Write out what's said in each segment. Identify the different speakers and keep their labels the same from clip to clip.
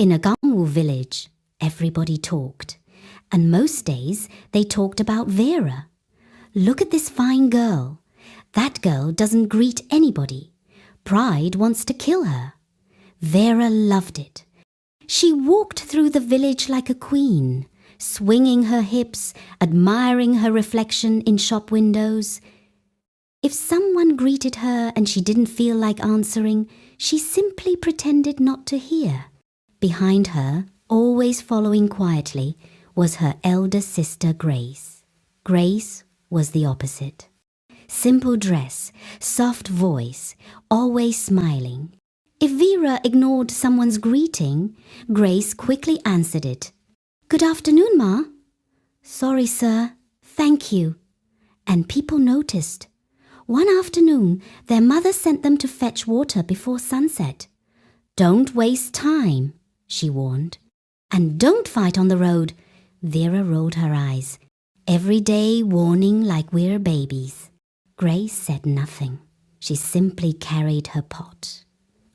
Speaker 1: In a Gangwoo village, everybody talked, and most days they talked about Vera. Look at this fine girl. That girl doesn't greet anybody. Pride wants to kill her. Vera loved it. She walked through the village like a queen, swinging her hips, admiring her reflection in shop windows. If someone greeted her and she didn't feel like answering, she simply pretended not to hear. Behind her, always following quietly, was her elder sister Grace. Grace was the opposite. Simple dress, soft voice, always smiling. If Vera ignored someone's greeting, Grace quickly answered it. "Good afternoon, Ma." "Sorry, sir. Thank you." And people noticed. One afternoon, their mother sent them to fetch water before sunset. "Don't waste time," she warned. "And don't fight on the road." Vera rolled her eyes. Every day warning like we're babies. Grace said nothing. She simply carried her pot.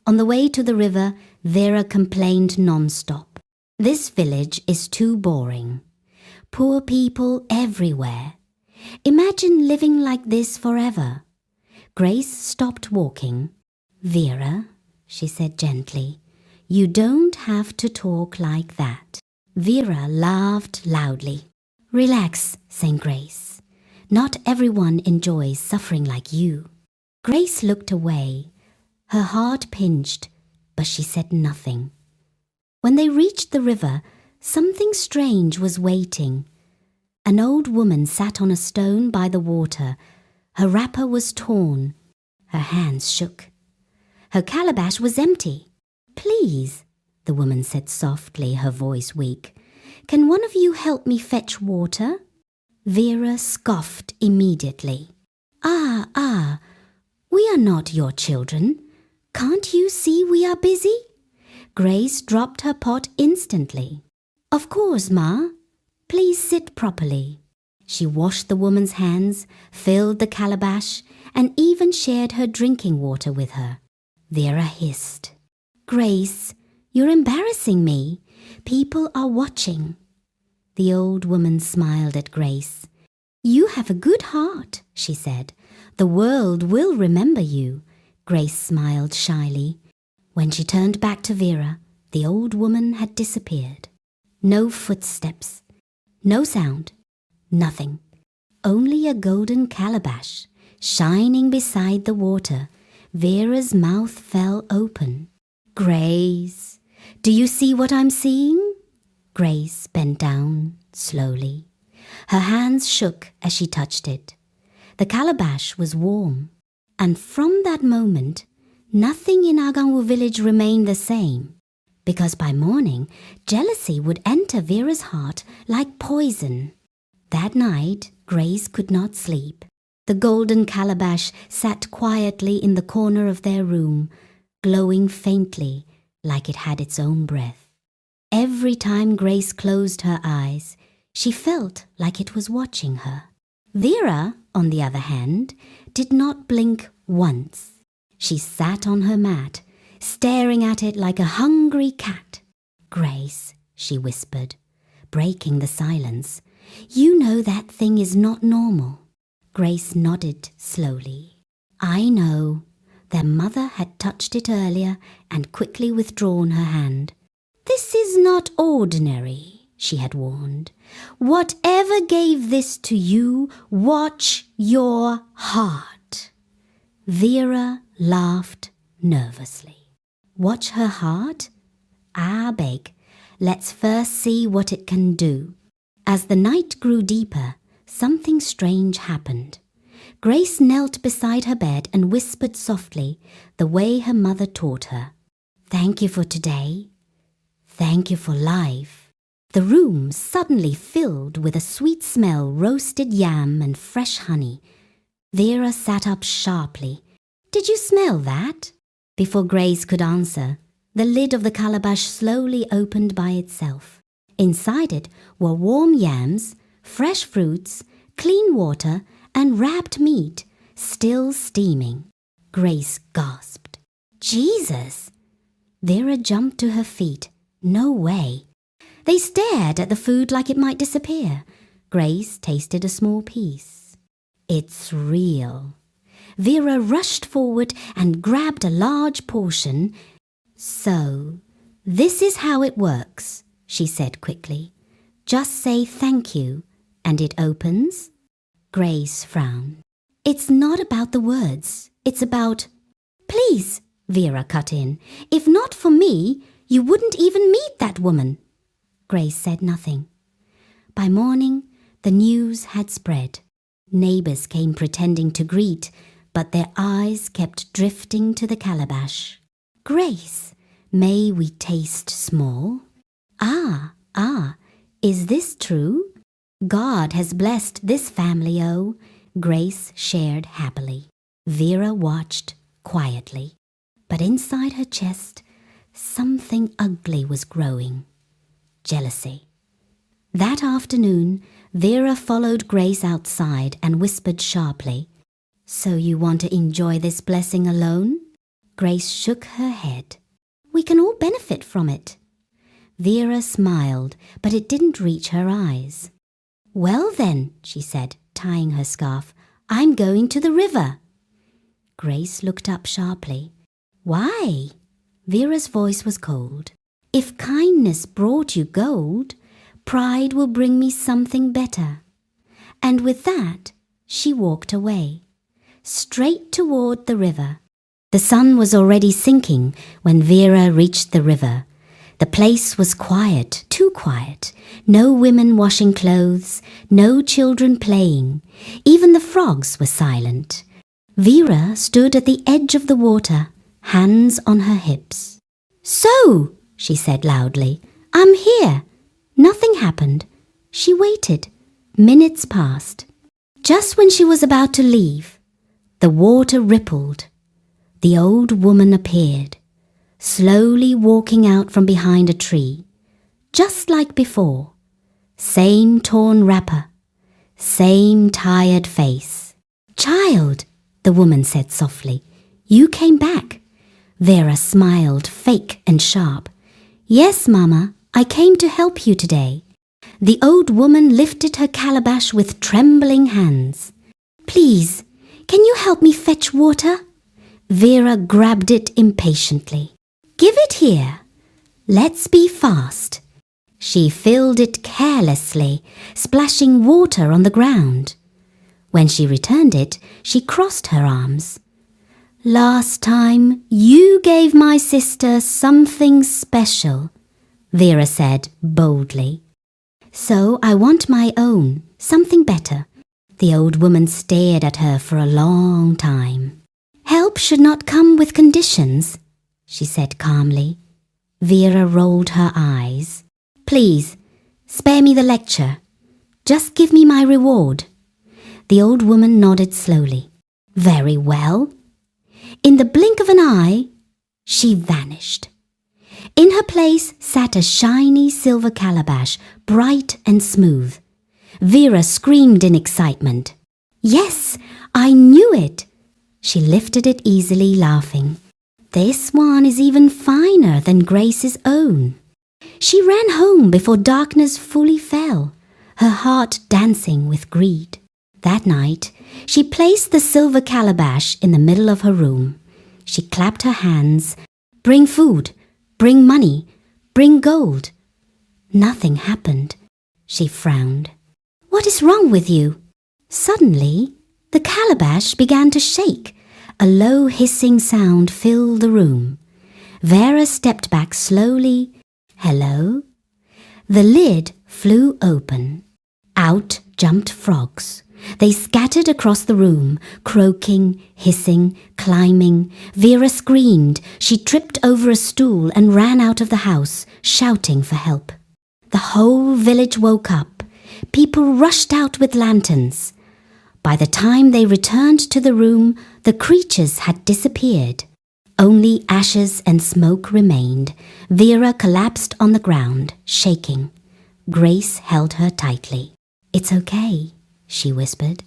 Speaker 1: On the way to the river, Vera complained non-stop. "This village is too boring. Poor people everywhere. Imagine living like this forever." Grace stopped walking. "Vera," she said gently, "you don't have to talk like that." Vera laughed loudly. "Relax," said Grace. "Not everyone enjoys suffering like you." Grace looked away. Her heart pinched, but she said nothing. When they reached the river, something strange was waiting. An old woman sat on a stone by the water. Her wrapper was torn. Her hands shook. Her calabash was empty. "Please," the woman said softly, her voice weak, "can one of you help me fetch water?" Vera scoffed immediately. Ah, we are not your children. Can't you see we are busy?" Grace dropped her pot instantly. "Of course, Ma. Please sit properly." She washed the woman's hands, filled the calabash, and even shared her drinking water with her. Vera hissed. "Grace, you're embarrassing me. People are watching." The old woman smiled at Grace. "You have a good heart," she said. "The world will remember you." Grace smiled shyly. When she turned back to Vera, the old woman had disappeared. No footsteps, no sound, nothing. Only a golden calabash, shining beside the water. Vera's mouth fell open. "Grace, do you see what I'm seeing?" Grace bent down slowly. Her hands shook as she touched it. The calabash was warm. And from that moment, nothing in Gangwoo village remained the same. Because by morning, jealousy would enter Vera's heart like poison. That night, Grace could not sleep. The golden calabash sat quietly in the corner of their room, glowing faintly like it had its own breath. Every time Grace closed her eyes, she felt like it was watching her. Vera, on the other hand, did not blink once. She sat on her mat, staring at it like a hungry cat. "Grace," she whispered, breaking the silence, "you know that thing is not normal." Grace nodded slowly. "I know." Their mother had touched it earlier and quickly withdrawn her hand. "This is not ordinary," she had warned. "Whatever gave this to you, watch your heart." Vera laughed nervously. "Watch her heart? I beg. Let's first see what it can do." As the night grew deeper, something strange happened. Grace knelt beside her bed and whispered softly, the way her mother taught her. "Thank you for today. Thank you for life." The room suddenly filled with a sweet smell, roasted yam and fresh honey. Vera sat up sharply. "Did you smell that?" Before Grace could answer, the lid of the calabash slowly opened by itself. Inside it were warm yams, fresh fruits, clean water, and wrapped meat, still steaming. Grace gasped. "Jesus!" Vera jumped to her feet, No way. They stared at the food like it might disappear. Grace tasted a small piece. It's real. Vera rushed forward and grabbed a large portion. So, this is how it works, she said quickly. Just say thank you, and it opens. Grace frowned. It's not about the words. It's about... Please, Vera cut in. If not for me, you wouldn't even meet that woman. Grace said nothing. By morning, the news had spread. Neighbors came pretending to greet, but their eyes kept drifting to the calabash. Grace, may we taste small? Ah, is this true? God has blessed this family, oh. Grace shared happily. Vera watched quietly. But inside her chest, something ugly was growing. Jealousy. That afternoon, Vera followed Grace outside and whispered sharply, So you want to enjoy this blessing alone? Grace shook her head. We can all benefit from it. Vera smiled, but it didn't reach her eyes. Well then, she said, tying her scarf, I'm going to the river. Grace looked up sharply. Why? Vera's voice was cold. If kindness brought you gold, pride will bring me something better. And with that, she walked away, straight toward the river. The sun was already sinking when Vera reached the river. The place was quiet, too quiet. No women washing clothes, no children playing. Even the frogs were silent. Vera stood at the edge of the water, hands on her hips. So, she said loudly, I'm here. Nothing happened. She waited. Minutes passed. Just when she was about to leave, the water rippled. The old woman appeared, slowly walking out from behind a tree, just like before. Same torn wrapper, same tired face. Child, the woman said softly, you came back. Vera smiled, fake and sharp. Yes, Mama, I came to help you today. The old woman lifted her calabash with trembling hands. Please, can you help me fetch water? Vera grabbed it impatiently. Give it here. Let's be fast. She filled it carelessly, splashing water on the ground. When she returned it, she crossed her arms. Last time, you gave my sister something special, Vera said boldly. So I want my own, something better. The old woman stared at her for a long time. Help should not come with conditions, she said calmly. Vera rolled her eyes. Please, spare me the lecture. Just give me my reward. The old woman nodded slowly. Very well. In the blink of an eye, she vanished. In her place sat a shiny silver calabash, bright and smooth. Vera screamed in excitement. Yes, I knew it. She lifted it easily, laughing. This one is even finer than Grace's own. She ran home before darkness fully fell, her heart dancing with greed. That night, she placed the silver calabash in the middle of her room. She clapped her hands. Bring food, bring money, bring gold. Nothing happened. She frowned. What is wrong with you? Suddenly, the calabash began to shake. A low hissing sound filled the room. Vera stepped back slowly. Hello? The lid flew open. Out jumped frogs. They scattered across the room, croaking, hissing, climbing. Vera screamed. She tripped over a stool and ran out of the house, shouting for help. The whole village woke up. People rushed out with lanterns. By the time they returned to the room, the creatures had disappeared. Only ashes and smoke remained. Vera collapsed on the ground, shaking. Grace held her tightly. It's okay, she whispered.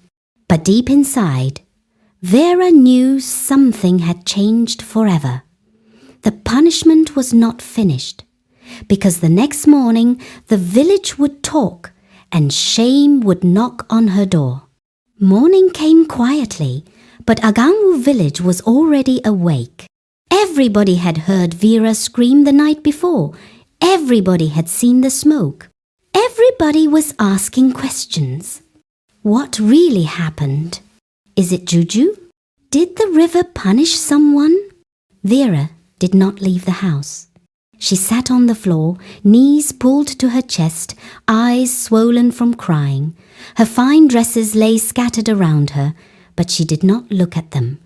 Speaker 1: But deep inside, Vera knew something had changed forever. The punishment was not finished. because the next morning the village would talk and shame would knock on her door. Morning came quietly, but Agangwu village was already awake. Everybody had heard Vera scream the night before. Everybody had seen the smoke. Everybody was asking questions. What really happened? Is it juju? Did the river punish someone? Vera did not leave the house. She sat on the floor, knees pulled to her chest, eyes swollen from crying. Her fine dresses lay scattered around her, but she did not look at them.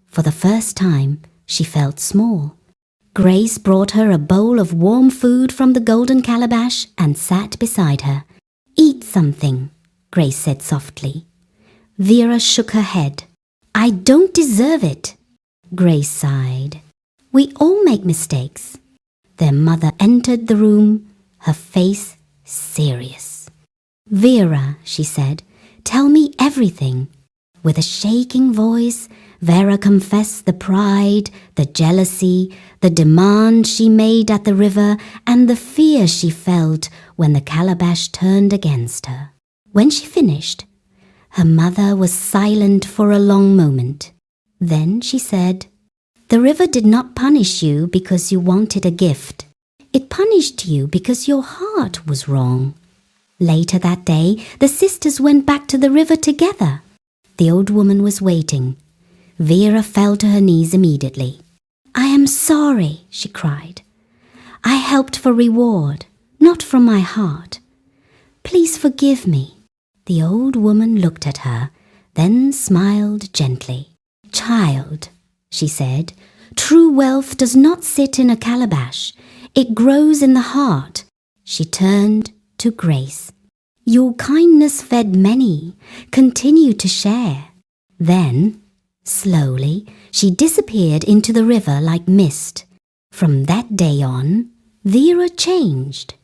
Speaker 1: For the first time, she felt small. Grace brought her a bowl of warm food from the golden calabash and sat beside her. "Eat something," Grace said softly. Vera shook her head. "I don't deserve it." Grace sighed. "We all make mistakes." Their mother entered the room, her face serious. "Vera," she said, "tell me everything." With a shaking voice, Vera confessed the pride, the jealousy, the demand she made at the river, and the fear she felt when the calabash turned against her. When she finished, her mother was silent for a long moment. Then she said, "The river did not punish you because you wanted a gift. It punished you because your heart was wrong." Later that day, the sisters went back to the river together. The old woman was waiting. Vera fell to her knees immediately. "I am sorry," she cried. "I helped for reward, not from my heart. Please forgive me." The old woman looked at her, then smiled gently. "Child," she said, "true wealth does not sit in a calabash. It grows in the heart." She turned to Grace. "Your kindness fed many. Continue to share." Then, slowly, she disappeared into the river like mist. From that day on, Vera changed.